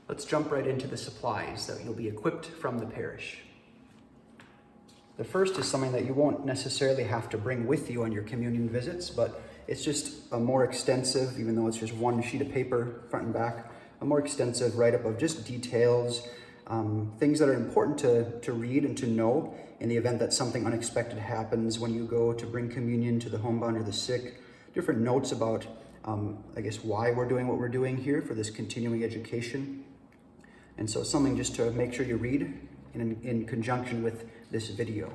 Let's jump right into the supplies that you'll be equipped from the parish. The first is something that you won't necessarily have to bring with you on your communion visits, but it's just a more extensive, even though it's just one sheet of paper, front and back, a more extensive write-up of just details, things that are important to read and to know in the event that something unexpected happens when you go to bring communion to the homebound or the sick. Different notes about, why we're doing what we're doing here for this continuing education. And so something just to make sure you read in conjunction with this video.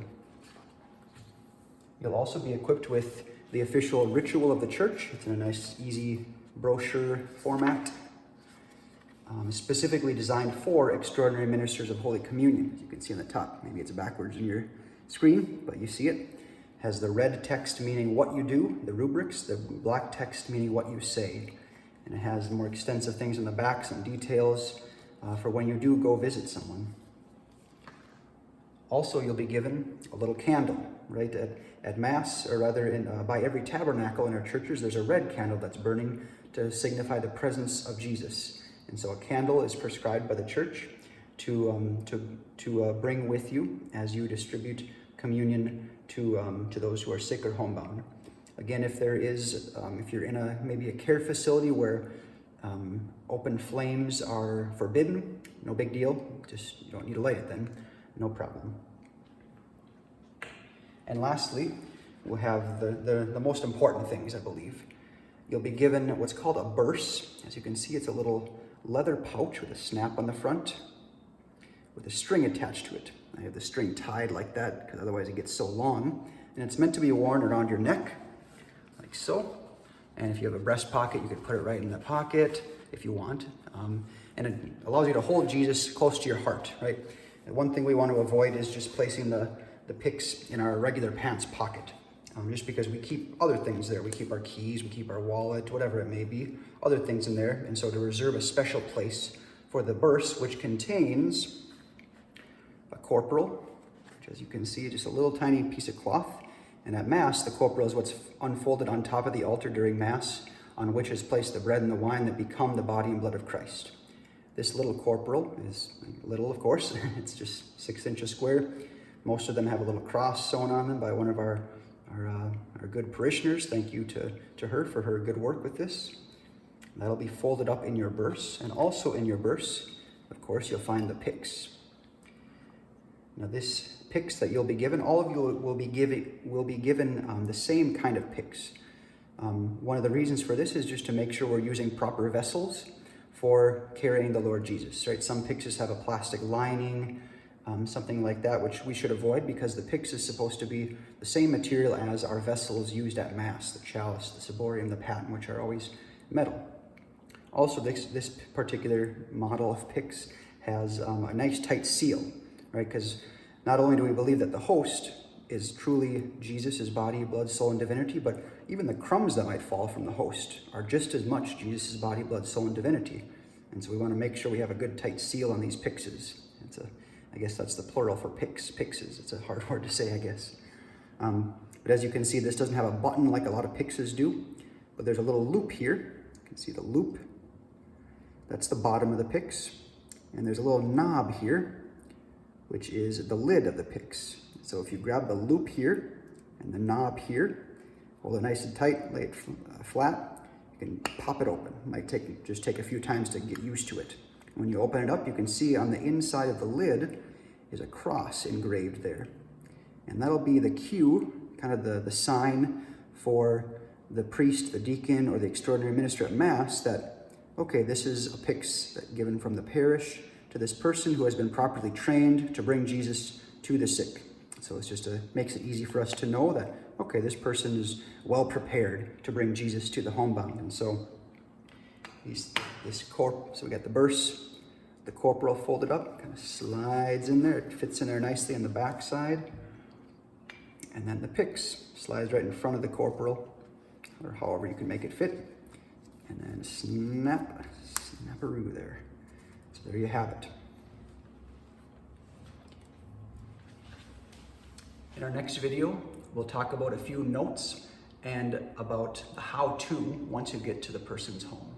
You'll also be equipped with the official ritual of the church. It's in a nice, easy brochure format, specifically designed for extraordinary ministers of Holy Communion. As you can see on the top, maybe it's backwards in your screen, but you see it. Has the red text meaning what you do, the rubrics, the black text meaning what you say. And it has more extensive things in the back, some details for when you do go visit someone. Also, you'll be given a little candle, right? At Mass, or rather by every tabernacle in our churches, there's a red candle that's burning to signify the presence of Jesus. And so a candle is prescribed by the church to bring with you as you distribute communion to those who are sick or homebound. Again, if there is, if you're in maybe a care facility where open flames are forbidden, no big deal. Just you don't need to light it then, no problem. And lastly, we'll have the most important things, I believe. You'll be given what's called a burse. As you can see, it's a little leather pouch with a snap on the front with a string attached to it. I have the string tied like that because otherwise it gets so long. And it's meant to be worn around your neck, like so. And if you have a breast pocket, you could put it right in the pocket if you want. And it allows you to hold Jesus close to your heart, right? And one thing we want to avoid is just placing the pyx in our regular pants pocket. Just because we keep other things there. We keep our keys, we keep our wallet, whatever it may be, other things in there. And so to reserve a special place for the burse, which contains a corporal, which as you can see, just a little tiny piece of cloth. And at Mass, the corporal is what's unfolded on top of the altar during Mass, on which is placed the bread and the wine that become the body and blood of Christ. This little corporal is little, of course. It's just 6 inches square. Most of them have a little cross sewn on them by one of our good parishioners. Thank you to her for her good work with this. That'll be folded up in your burse. And also in your burse, of course, you'll find the pyx. Now this pyx that you'll be given, all of you will be given the same kind of pyx. One of the reasons for this is just to make sure we're using proper vessels for carrying the Lord Jesus, right? Some pyxes have a plastic lining, something like that, which we should avoid because the pyx is supposed to be the same material as our vessels used at Mass, the chalice, the ciborium, the paten, which are always metal. Also, this particular model of pyx has a nice tight seal, right? Because not only do we believe that the host is truly Jesus' body, blood, soul, and divinity, but even the crumbs that might fall from the host are just as much Jesus' body, blood, soul, and divinity. And so we want to make sure we have a good tight seal on these pyxes. I guess that's the plural for pyxes. It's a hard word to say, I guess. But as you can see, this doesn't have a button like a lot of pyxes do, but there's a little loop here. You can see the loop. That's the bottom of the pyx. And there's a little knob here, which is the lid of the pyx. So if you grab the loop here and the knob here, hold it nice and tight, lay it flat, you can pop it open. It might just take a few times to get used to it. When you open it up, you can see on the inside of the lid is a cross engraved there. And that'll be the cue, kind of the sign for the priest, the deacon, or the extraordinary minister at Mass that, okay, this is a pyx given from the parish to this person who has been properly trained to bring Jesus to the sick. So it's just makes it easy for us to know that, okay, this person is well prepared to bring Jesus to the homebound. And so so we got the burse, the corporal folded up, kind of slides in there. It fits in there nicely on the back side. And then the pyx slides right in front of the corporal, or however you can make it fit. And then snap-a-roo there. So there you have it. In our next video, we'll talk about a few notes and about the how-to once you get to the person's home.